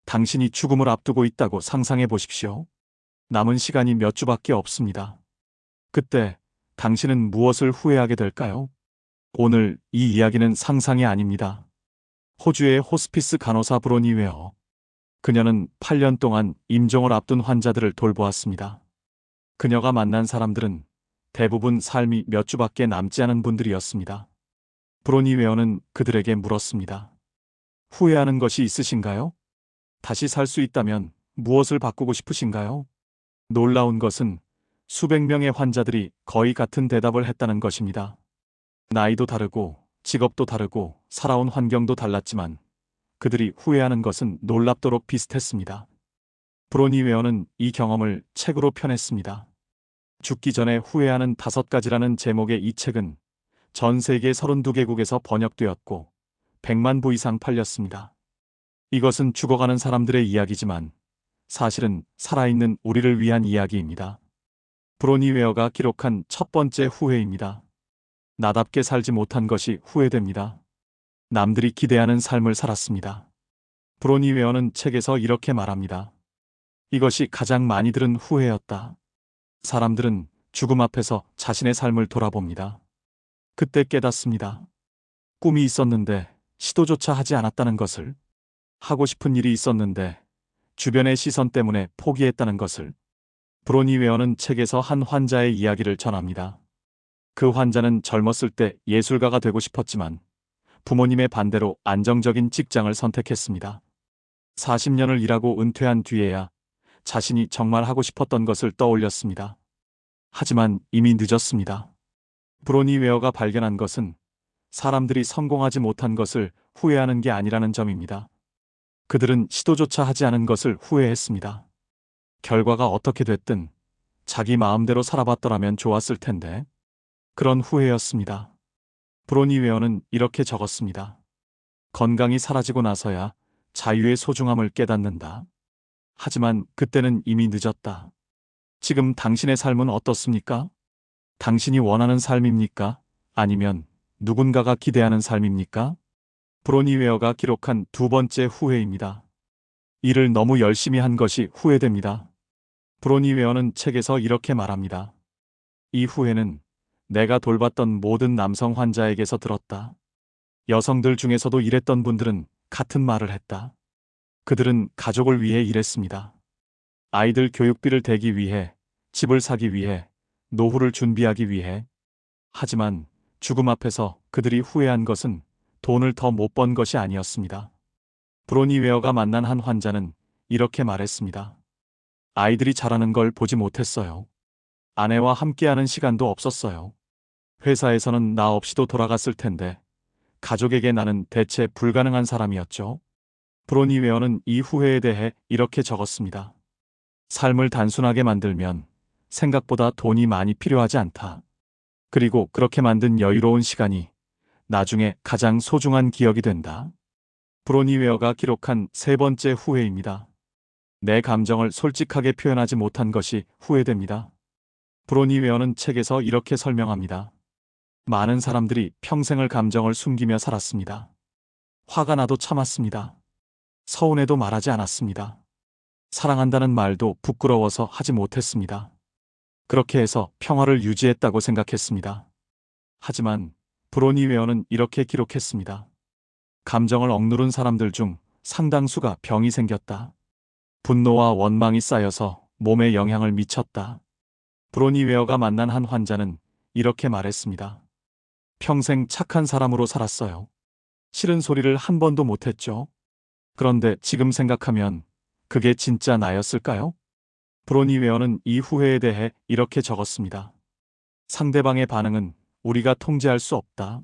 당신이 죽음을 앞두고 있다고 상상해 보십시오. 남은 시간이 몇 주밖에 없습니다. 그때 당신은 무엇을 후회하게 될까요? 오늘 이 이야기는 상상이 아닙니다. 호주의 호스피스 간호사 브로니 웨어. 그녀는 8년 동안 임종을 앞둔 환자들을 돌보았습니다. 그녀가 만난 사람들은 대부분 삶이 몇 주밖에 남지 않은 분들이었습니다. 브로니 웨어는 그들에게 물었습니다. 후회하는 것이 있으신가요? 다시 살 수 있다면 무엇을 바꾸고 싶으신가요? 놀라운 것은 수백 명의 환자들이 거의 같은 대답을 했다는 것입니다. 나이도 다르고 직업도 다르고 살아온 환경도 달랐지만 그들이 후회하는 것은 놀랍도록 비슷했습니다. 브로니 웨어는 이 경험을 책으로 펴냈습니다. 죽기 전에 후회하는 5가지라는 제목의 이 책은 전 세계 32개국에서 번역되었고 100만 부 이상 팔렸습니다. 이것은 죽어가는 사람들의 이야기지만 사실은 살아있는 우리를 위한 이야기입니다. 브로니 웨어가 기록한 첫 번째 후회입니다. 나답게 살지 못한 것이 후회됩니다. 남들이 기대하는 삶을 살았습니다. 브로니 웨어는 책에서 이렇게 말합니다. 이것이 가장 많이 들은 후회였다. 사람들은 죽음 앞에서 자신의 삶을 돌아봅니다. 그때 깨닫습니다. 꿈이 있었는데 시도조차 하지 않았다는 것을, 하고 싶은 일이 있었는데 주변의 시선 때문에 포기했다는 것을. 브로니 웨어는 책에서 한 환자의 이야기를 전합니다. 그 환자는 젊었을 때 예술가가 되고 싶었지만 부모님의 반대로 안정적인 직장을 선택했습니다. 40년을 일하고 은퇴한 뒤에야 자신이 정말 하고 싶었던 것을 떠올렸습니다. 하지만 이미 늦었습니다. 브로니 웨어가 발견한 것은 사람들이 성공하지 못한 것을 후회하는 게 아니라는 점입니다. 그들은 시도조차 하지 않은 것을 후회했습니다. 결과가 어떻게 됐든 자기 마음대로 살아봤더라면 좋았을 텐데. 그런 후회였습니다. 브로니 웨어는 이렇게 적었습니다. 건강이 사라지고 나서야 자유의 소중함을 깨닫는다. 하지만 그때는 이미 늦었다. 지금 당신의 삶은 어떻습니까? 당신이 원하는 삶입니까? 아니면 누군가가 기대하는 삶입니까? 브로니 웨어가 기록한 두 번째 후회입니다. 일을 너무 열심히 한 것이 후회됩니다. 브로니 웨어는 책에서 이렇게 말합니다. 이 후회는 내가 돌봤던 모든 남성 환자에게서 들었다. 여성들 중에서도 일했던 분들은 같은 말을 했다. 그들은 가족을 위해 일했습니다. 아이들 교육비를 대기 위해, 집을 사기 위해, 노후를 준비하기 위해. 하지만 죽음 앞에서 그들이 후회한 것은 돈을 더 못 번 것이 아니었습니다. 브로니 웨어가 만난 한 환자는 이렇게 말했습니다. 아이들이 자라는 걸 보지 못했어요. 아내와 함께하는 시간도 없었어요. 회사에서는 나 없이도 돌아갔을 텐데 가족에게 나는 대체 불가능한 사람이었죠. 브로니 웨어는 이 후회에 대해 이렇게 적었습니다. 삶을 단순하게 만들면 생각보다 돈이 많이 필요하지 않다. 그리고 그렇게 만든 여유로운 시간이 나중에 가장 소중한 기억이 된다. 브로니 웨어가 기록한 세 번째 후회입니다. 내 감정을 솔직하게 표현하지 못한 것이 후회됩니다. 브로니 웨어는 책에서 이렇게 설명합니다. 많은 사람들이 평생을 감정을 숨기며 살았습니다. 화가 나도 참았습니다. 서운해도 말하지 않았습니다. 사랑한다는 말도 부끄러워서 하지 못했습니다. 그렇게 해서 평화를 유지했다고 생각했습니다. 하지만 브로니 웨어는 이렇게 기록했습니다. 감정을 억누른 사람들 중 상당수가 병이 생겼다. 분노와 원망이 쌓여서 몸에 영향을 미쳤다. 브로니 웨어가 만난 한 환자는 이렇게 말했습니다. 평생 착한 사람으로 살았어요. 싫은 소리를 한 번도 못했죠. 그런데 지금 생각하면 그게 진짜 나였을까요? 브로니 웨어는 이 후회에 대해 이렇게 적었습니다. 상대방의 반응은 우리가 통제할 수 없다.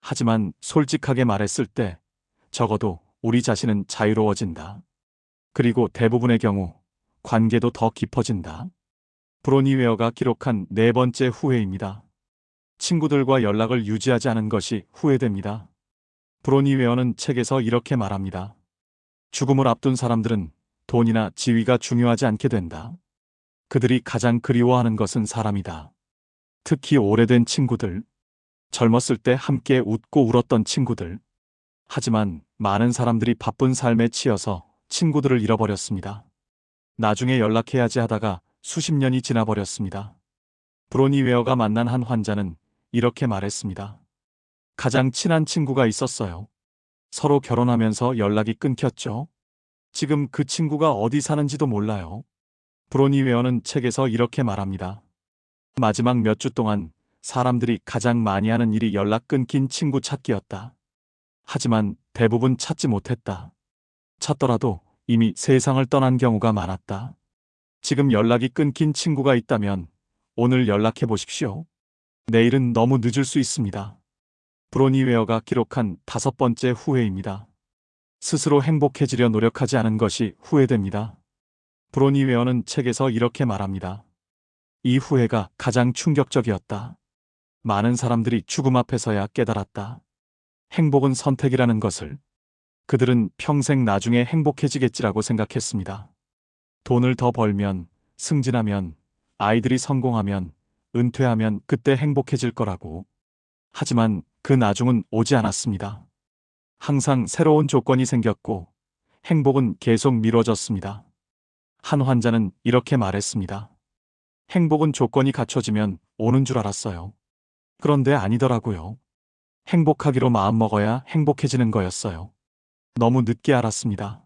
하지만 솔직하게 말했을 때 적어도 우리 자신은 자유로워진다. 그리고 대부분의 경우 관계도 더 깊어진다. 브로니 웨어가 기록한 네 번째 후회입니다. 친구들과 연락을 유지하지 않은 것이 후회됩니다. 브로니 웨어는 책에서 이렇게 말합니다. 죽음을 앞둔 사람들은 돈이나 지위가 중요하지 않게 된다. 그들이 가장 그리워하는 것은 사람이다. 특히 오래된 친구들, 젊었을 때 함께 웃고 울었던 친구들. 하지만 많은 사람들이 바쁜 삶에 치여서 친구들을 잃어버렸습니다. 나중에 연락해야지 하다가 수십 년이 지나버렸습니다. 브로니웨어가 만난 한 환자는 이렇게 말했습니다. 가장 친한 친구가 있었어요. 서로 결혼하면서 연락이 끊겼죠. 지금 그 친구가 어디 사는지도 몰라요. 브로니웨어는 책에서 이렇게 말합니다. 마지막 몇 주 동안 사람들이 가장 많이 하는 일이 연락 끊긴 친구 찾기였다. 하지만 대부분 찾지 못했다. 찾더라도 이미 세상을 떠난 경우가 많았다. 지금 연락이 끊긴 친구가 있다면 오늘 연락해 보십시오. 내일은 너무 늦을 수 있습니다. 브로니웨어가 기록한 5번째 후회입니다. 스스로 행복해지려 노력하지 않은 것이 후회됩니다. 브로니웨어는 책에서 이렇게 말합니다. 이 후회가 가장 충격적이었다. 많은 사람들이 죽음 앞에서야 깨달았다. 행복은 선택이라는 것을. 그들은 평생 나중에 행복해지겠지라고 생각했습니다. 돈을 더 벌면, 승진하면, 아이들이 성공하면, 은퇴하면 그때 행복해질 거라고. 하지만 그 나중은 오지 않았습니다. 항상 새로운 조건이 생겼고 행복은 계속 미뤄졌습니다. 한 환자는 이렇게 말했습니다. 행복은 조건이 갖춰지면 오는 줄 알았어요. 그런데 아니더라고요. 행복하기로 마음먹어야 행복해지는 거였어요. 너무 늦게 알았습니다.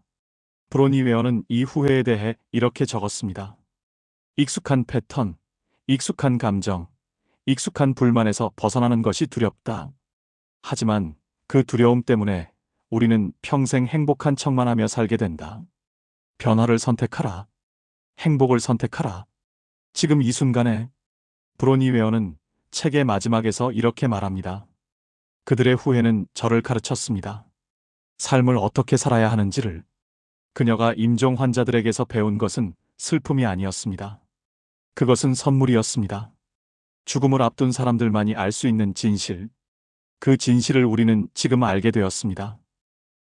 브로니웨어는 이 후회에 대해 이렇게 적었습니다. 익숙한 패턴, 익숙한 감정, 익숙한 불만에서 벗어나는 것이 두렵다. 하지만 그 두려움 때문에 우리는 평생 행복한 척만 하며 살게 된다. 변화를 선택하라. 행복을 선택하라. 지금 이 순간에. 브로니웨어는 책의 마지막에서 이렇게 말합니다. 그들의 후회는 저를 가르쳤습니다. 삶을 어떻게 살아야 하는지를. 그녀가 임종 환자들에게서 배운 것은 슬픔이 아니었습니다. 그것은 선물이었습니다. 죽음을 앞둔 사람들만이 알 수 있는 진실. 그 진실을 우리는 지금 알게 되었습니다.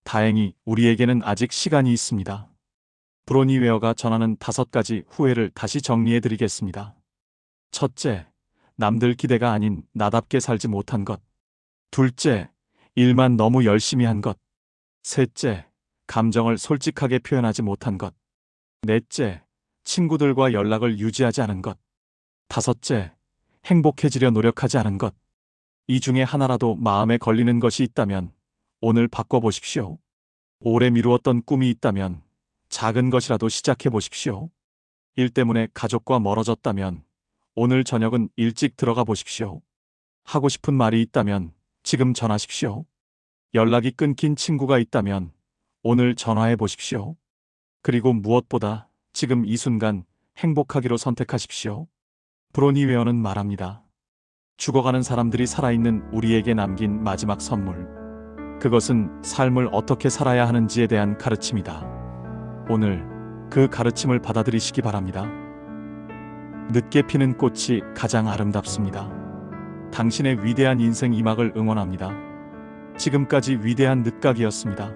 다행히 우리에게는 아직 시간이 있습니다. 브로니웨어가 전하는 5가지 후회를 다시 정리해 드리겠습니다. 첫째, 남들 기대가 아닌 나답게 살지 못한 것. 둘째, 일만 너무 열심히 한 것. 셋째, 감정을 솔직하게 표현하지 못한 것. 넷째, 친구들과 연락을 유지하지 않은 것. 다섯째, 행복해지려 노력하지 않은 것. 이 중에 하나라도 마음에 걸리는 것이 있다면 오늘 바꿔보십시오. 오래 미루었던 꿈이 있다면 작은 것이라도 시작해 보십시오. 일 때문에 가족과 멀어졌다면 오늘 저녁은 일찍 들어가 보십시오. 하고 싶은 말이 있다면 지금 전하십시오. 연락이 끊긴 친구가 있다면 오늘 전화해 보십시오. 그리고 무엇보다 지금 이 순간 행복하기로 선택하십시오. 브로니웨어는 말합니다. 죽어가는 사람들이 살아있는 우리에게 남긴 마지막 선물. 그것은 삶을 어떻게 살아야 하는지에 대한 가르침이다. 오늘 그 가르침을 받아들이시기 바랍니다. 늦게 피는 꽃이 가장 아름답습니다. 당신의 위대한 인생 이막을 응원합니다. 지금까지 위대한 늦각이었습니다.